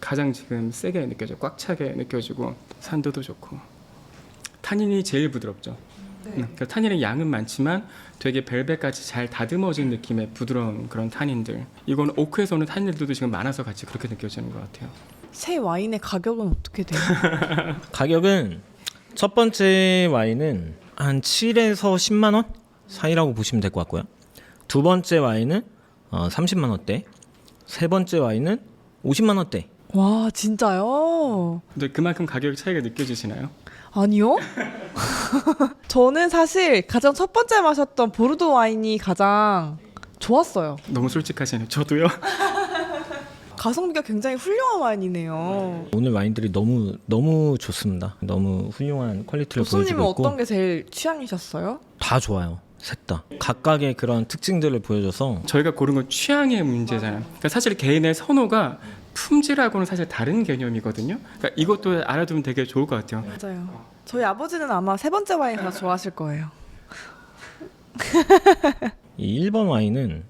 [SPEAKER 1] 가장 지금 세게 느껴져요. 꽉 차게 느껴지고 산도도 좋고 타닌이 제일 부드럽죠. 그러니까 타닌의 양은 많지만 되게 벨벳같이 잘 다듬어진 느낌의 부드러운 그런 타닌들. 이건 오크에서는 타닌들도 지금 많아서 같이 그렇게 느껴지는 것 같아요.
[SPEAKER 2] 새 와인의 가격은 어떻게 돼요?
[SPEAKER 3] 가격은 첫 번째 와인은 한 7에서 10만 원 사이라고 보시면 될 것 같고요. 두 번째 와인은 30만 원대, 세 번째 와인은 50만 원대.
[SPEAKER 2] 와, 진짜요?
[SPEAKER 1] 근데 그만큼 가격 차이가 느껴지시나요?
[SPEAKER 2] 아니요. 저는 사실 가장 첫 번째 마셨던 보르도 와인이 가장 좋았어요.
[SPEAKER 1] 너무 솔직하시네요. 저도요.
[SPEAKER 2] 가성비가 굉장히 훌륭한 와인이네요.
[SPEAKER 3] 오늘 와인들이 너무 좋습니다. 너무 훌륭한 퀄리티를
[SPEAKER 2] 교수님은
[SPEAKER 3] 보여주고 있고
[SPEAKER 2] 어떤 게 제일 취향이셨어요?
[SPEAKER 3] 다 좋아요. 셋 다. 각각의 그런 특징들을 보여줘서
[SPEAKER 1] 저희가 고른 건 취향의 문제잖아요. 그러니까 사실 개인의 선호가 품질하고는 사실 다른 개념이거든요. 그러니까 이것도 알아두면 되게 좋을 것 같아요.
[SPEAKER 2] 맞아요. 저희 아버지는 아마 세 번째 와인 더 좋아하실 거예요.
[SPEAKER 3] 이 1번 와인은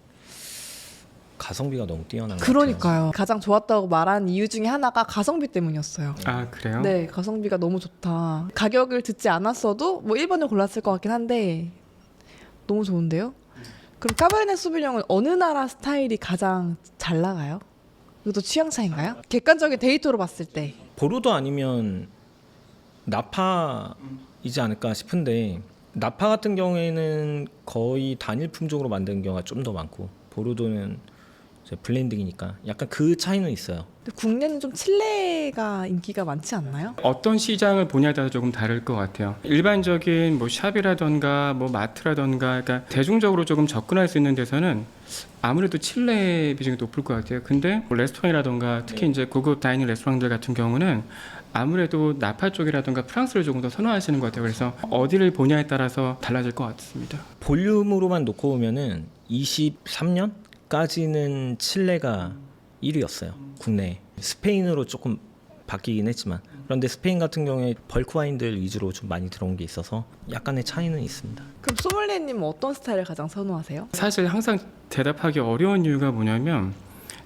[SPEAKER 3] 가성비가 너무 뛰어난 것 같아요.
[SPEAKER 2] 그러니까요. 가장 좋았다고 말한 이유 중에 하나가 가성비 때문이었어요.
[SPEAKER 1] 아 그래요?
[SPEAKER 2] 네, 가성비가 너무 좋다. 가격을 듣지 않았어도 뭐 1번을 골랐을 것 같긴 한데 너무 좋은데요? 그럼 까베르네 소비뇽은 어느 나라 스타일이 가장 잘 나가요? 이것도 취향 차인가요? 객관적인 데이터로 봤을 때.
[SPEAKER 3] 보르도 아니면 나파이지 않을까 싶은데 나파 같은 경우에는 거의 단일 품종으로 만드는 경우가 좀 더 많고 보르도는 이제 블렌딩이니까 약간 그 차이는 있어요.
[SPEAKER 2] 근데 국내는 좀 칠레가 인기가 많지 않나요?
[SPEAKER 1] 어떤 시장을 보냐에 따라 조금 다를 것 같아요. 일반적인 뭐 샵이라던가 뭐 마트라던가 그러니까 대중적으로 조금 접근할 수 있는 데서는 아무래도 칠레 비중이 높을 것 같아요. 근데 뭐 레스토랑이라던가 특히 이제 고급 다이닝 레스토랑들 같은 경우는 아무래도 나파 쪽이라던가 프랑스를 조금 더 선호하시는 것 같아요. 그래서 어디를 보냐에 따라서 달라질 것 같습니다.
[SPEAKER 3] 볼륨으로만 놓고 보면은 23년까지는 칠레가 1위였어요. 국내에. 스페인으로 조금 바뀌긴 했지만 그런데 스페인 같은 경우에 벌크 와인들 위주로 좀 많이 들어온 게 있어서 약간의 차이는 있습니다.
[SPEAKER 2] 그럼 소믈리에님은 어떤 스타일을 가장 선호하세요?
[SPEAKER 1] 사실 항상 대답하기 어려운 이유가 뭐냐면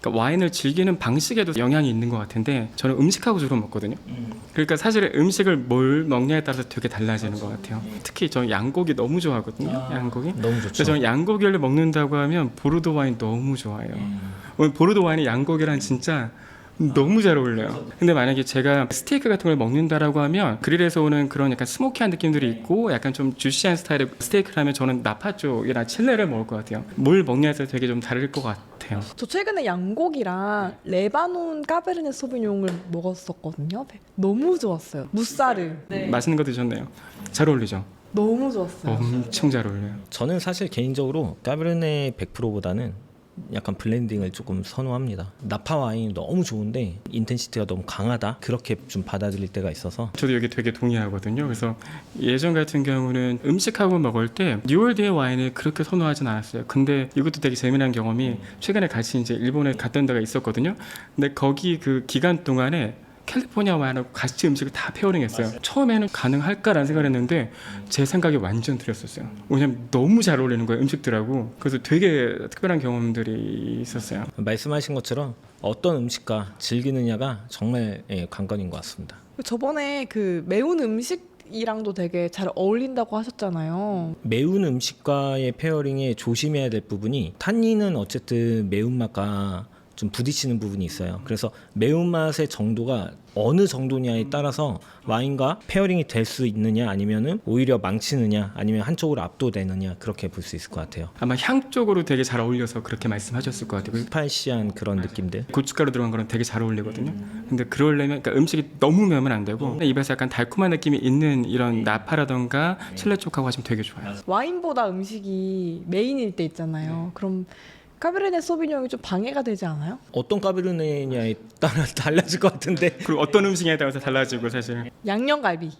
[SPEAKER 1] 그러니까 와인을 즐기는 방식에도 영향이 있는 것 같은데 저는 음식하고 주로 먹거든요. 그러니까 사실 음식을 뭘 먹냐에 따라서 되게 달라지는 것 같아요. 특히 저는 양고기 너무 좋아하거든요. 양고기.
[SPEAKER 3] 너무 좋죠.
[SPEAKER 1] 그래서 저는 양고기를 먹는다고 하면 보르도 와인 너무 좋아해요. 보르도 와인이 양고기랑 진짜 너무 잘 어울려요. 근데 만약에 제가 스테이크 같은 걸 먹는다라고 하면 그릴에서 오는 그런 약간 스모키한 느낌들이 있고 약간 좀 주시한 스타일의 스테이크라면 저는 나파 쪽이나 칠레를 먹을 것 같아요. 뭘 먹냐에 따라서 되게 좀 다를 것 같아요.
[SPEAKER 2] 저 최근에 양고기랑 레바논 까베르네 소비뇽을 먹었었거든요. 너무 좋았어요. 무사르.
[SPEAKER 1] 맛있는 거 드셨네요. 잘 어울리죠?
[SPEAKER 2] 너무 좋았어요.
[SPEAKER 1] 엄청 잘 어울려요.
[SPEAKER 3] 저는 사실 개인적으로 까베르네 100%보다는 약간 블렌딩을 조금 선호합니다. 나파 와인이 너무 좋은데 인텐시티가 너무 강하다 그렇게 좀 받아들일 때가 있어서
[SPEAKER 1] 저도 여기 되게 동의하거든요. 그래서 예전 같은 경우는 음식하고 먹을 때 뉴월드의 와인을 그렇게 선호하진 않았어요. 근데 이것도 되게 재미난 경험이 최근에 같이 이제 일본에 갔던 데가 있었거든요. 근데 거기 그 기간 동안에 캘리포니아 와인하고 같이 음식을 다 페어링했어요. 처음에는 가능할까라는 생각을 했는데 제 생각이 완전 틀렸었어요. 왜냐면 너무 잘 어울리는 거예요, 음식들하고. 그래서 되게 특별한 경험들이 있었어요.
[SPEAKER 3] 말씀하신 것처럼 어떤 음식과 즐기느냐가 정말 관건인 것 같습니다.
[SPEAKER 2] 저번에 그 매운 음식이랑도 되게 잘 어울린다고 하셨잖아요.
[SPEAKER 3] 매운 음식과의 페어링에 조심해야 될 부분이 탄닌은 어쨌든 매운맛과 좀 부딪히는 부분이 있어요. 그래서 매운맛의 정도가 어느 정도냐에 따라서 와인과 페어링이 될 수 있느냐 아니면은 오히려 망치느냐 아니면 한쪽으로 압도되느냐 그렇게 볼 수 있을 것 같아요.
[SPEAKER 1] 아마 향 쪽으로 되게 잘 어울려서 그렇게 말씀하셨을 것 같아요.
[SPEAKER 3] 스파이시한 그런 느낌들.
[SPEAKER 1] 고춧가루 들어간 거랑 되게 잘 어울리거든요. 근데 그러려면 그러니까 음식이 너무 매우면 안 되고 입에서 약간 달콤한 느낌이 있는 이런 나파라던가 칠레 쪽하고 하시면 되게 좋아요.
[SPEAKER 2] 와인보다 음식이 메인일 때 있잖아요. 그럼 까베르네 소비뇽이 좀 방해가 되지 않아요?
[SPEAKER 3] 어떤 까베르네냐에 따라 달라질 것 같은데
[SPEAKER 1] 그리고 어떤 음식에 따라서 달라지고 사실
[SPEAKER 2] 양념갈비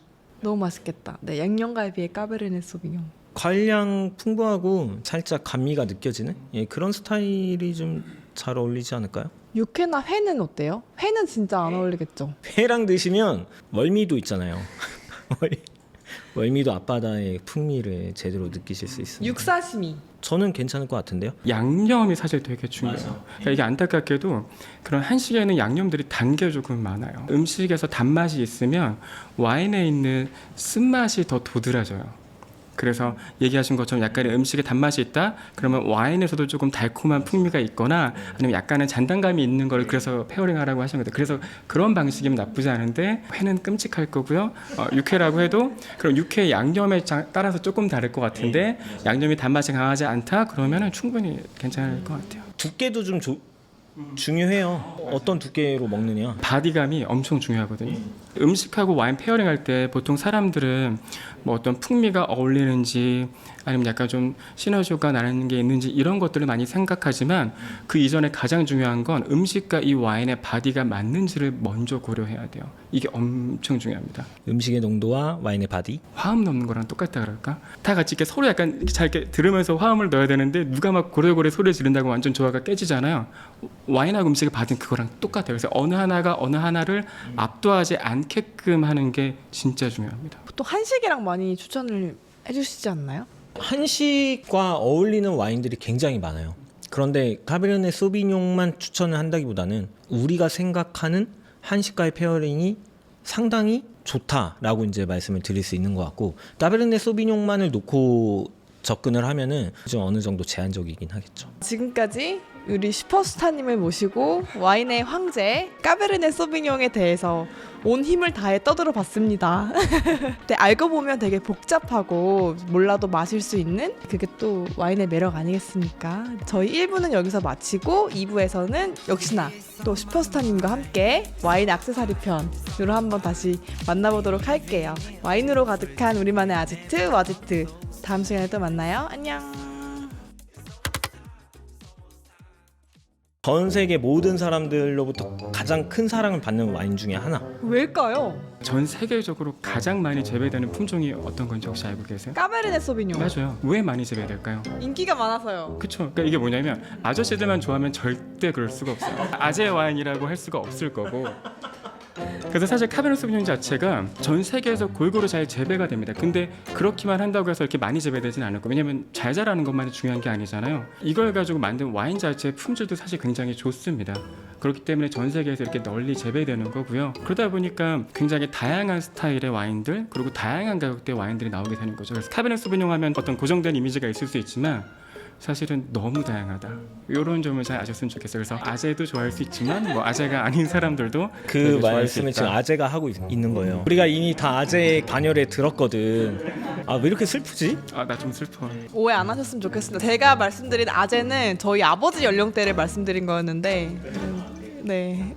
[SPEAKER 2] 너무 맛있겠다. 네, 양념갈비에 까베르네 소비뇽.
[SPEAKER 3] 관량 풍부하고 살짝 감미가 느껴지는 그런 스타일이 좀 잘 어울리지 않을까요?
[SPEAKER 2] 육회나 회는 어때요? 회는 진짜 안 어울리겠죠?
[SPEAKER 3] 회랑 드시면 멀미도 있잖아요. 멀미도 앞바다의 풍미를 제대로 느끼실 수 있습니다.
[SPEAKER 2] 육사시미.
[SPEAKER 3] 저는 괜찮을 것 같은데요.
[SPEAKER 1] 양념이 사실 되게 중요해요. 그러니까 이게 안타깝게도 그런 한식에는 양념들이 단 게 조금 많아요. 음식에서 단맛이 있으면 와인에 있는 쓴맛이 더 도드라져요. 그래서 얘기하신 것처럼 약간의 음식에 단맛이 있다? 그러면 와인에서도 조금 달콤한 풍미가 있거나 아니면 약간의 잔단감이 있는 걸 그래서 페어링하라고 하신 거예요. 그래서 그런 방식이면 나쁘지 않은데 회는 끔찍할 거고요. 육회라고 해도 그럼 육회 양념에 따라서 조금 다를 것 같은데 양념이 단맛이 강하지 않다? 그러면 충분히 괜찮을 것 같아요.
[SPEAKER 3] 두께도 좀 중요해요. 어떤 두께로 먹느냐.
[SPEAKER 1] 바디감이 엄청 중요하거든요. 음식하고 와인 페어링 할 때 보통 사람들은 뭐 어떤 풍미가 어울리는지 아니면 약간 좀 시너지가 나는 게 있는지 이런 것들을 많이 생각하지만 그 이전에 가장 중요한 건 음식과 이 와인의 바디가 맞는지를 먼저 고려해야 돼요. 이게 엄청 중요합니다.
[SPEAKER 3] 음식의 농도와 와인의 바디.
[SPEAKER 1] 화음 넣는 거랑 똑같다 그럴까? 다 같이 이렇게 서로 약간 이렇게 잘 이렇게 들으면서 화음을 넣어야 되는데 누가 막 고래고래 소리 지른다고 완전 조화가 깨지잖아요. 와인하고 음식의 바디는 그거랑 똑같아요. 그래서 어느 하나가 어느 하나를 압도하지 않게끔 하는 게 진짜 중요합니다.
[SPEAKER 2] 보통 한식이랑 많이 추천을 해주시지 않나요?
[SPEAKER 3] 한식과 어울리는 와인들이 굉장히 많아요. 그런데 카베르네 소비뇽만 추천을 한다기보다는 우리가 생각하는 한식과의 페어링이 상당히 좋다라고 이제 말씀을 드릴 수 있는 것 같고 카베르네 소비뇽만을 놓고 접근을 하면은 좀 어느 정도 제한적이긴 하겠죠.
[SPEAKER 2] 지금까지 우리 슈퍼스타님을 모시고 와인의 황제 까베르네 소비뇽에 대해서 온 힘을 다해 떠들어 봤습니다. 근데 알고 보면 되게 복잡하고 몰라도 마실 수 있는 그게 또 와인의 매력 아니겠습니까? 저희 1부는 여기서 마치고 2부에서는 역시나 또 슈퍼스타님과 함께 와인 액세서리 편으로 한번 다시 만나보도록 할게요. 와인으로 가득한 우리만의 아지트 와지트 다음 시간에 또 만나요. 안녕.
[SPEAKER 3] 전 세계 모든 사람들로부터 가장 큰 사랑을 받는 와인 중에 하나.
[SPEAKER 2] 왜일까요?
[SPEAKER 1] 전 세계적으로 가장 많이 재배되는 품종이 어떤 건지 혹시 알고 계세요?
[SPEAKER 2] 까베르네 소비뇽.
[SPEAKER 1] 맞아요. 왜 많이 재배될까요?
[SPEAKER 2] 인기가 많아서요.
[SPEAKER 1] 그쵸. 그러니까 이게 뭐냐면 아저씨들만 좋아하면 절대 그럴 수가 없어요. 아재 와인이라고 할 수가 없을 거고 그래서 사실 카베르네 소비뇽 자체가 전 세계에서 골고루 잘 재배가 됩니다. 근데 그렇기만 한다고 해서 이렇게 많이 재배되진 않을 거예요. 왜냐면 잘 자라는 것만이 중요한 게 아니잖아요. 이걸 가지고 만든 와인 자체의 품질도 사실 굉장히 좋습니다. 그렇기 때문에 전 세계에서 이렇게 널리 재배되는 거고요. 그러다 보니까 굉장히 다양한 스타일의 와인들 그리고 다양한 가격대의 와인들이 나오게 되는 거죠. 그래서 카베르네 소비뇽 하면 어떤 고정된 이미지가 있을 수 있지만 사실은 너무 다양하다. 이런 점을 잘 아셨으면 좋겠어요. 그래서 아재도 좋아할 수 있지만 뭐 아재가 아닌 사람들도
[SPEAKER 3] 그
[SPEAKER 1] 되게 좋아할 수
[SPEAKER 3] 말씀을
[SPEAKER 1] 있다.
[SPEAKER 3] 지금 아재가 하고 있는 거예요. 우리가 이미 다 아재 반열에 들었거든. 아 왜 이렇게 슬프지?
[SPEAKER 1] 아, 나 좀 슬퍼.
[SPEAKER 2] 오해 안 하셨으면 좋겠습니다. 제가 말씀드린 아재는 저희 아버지 연령대를 말씀드린 거였는데 네.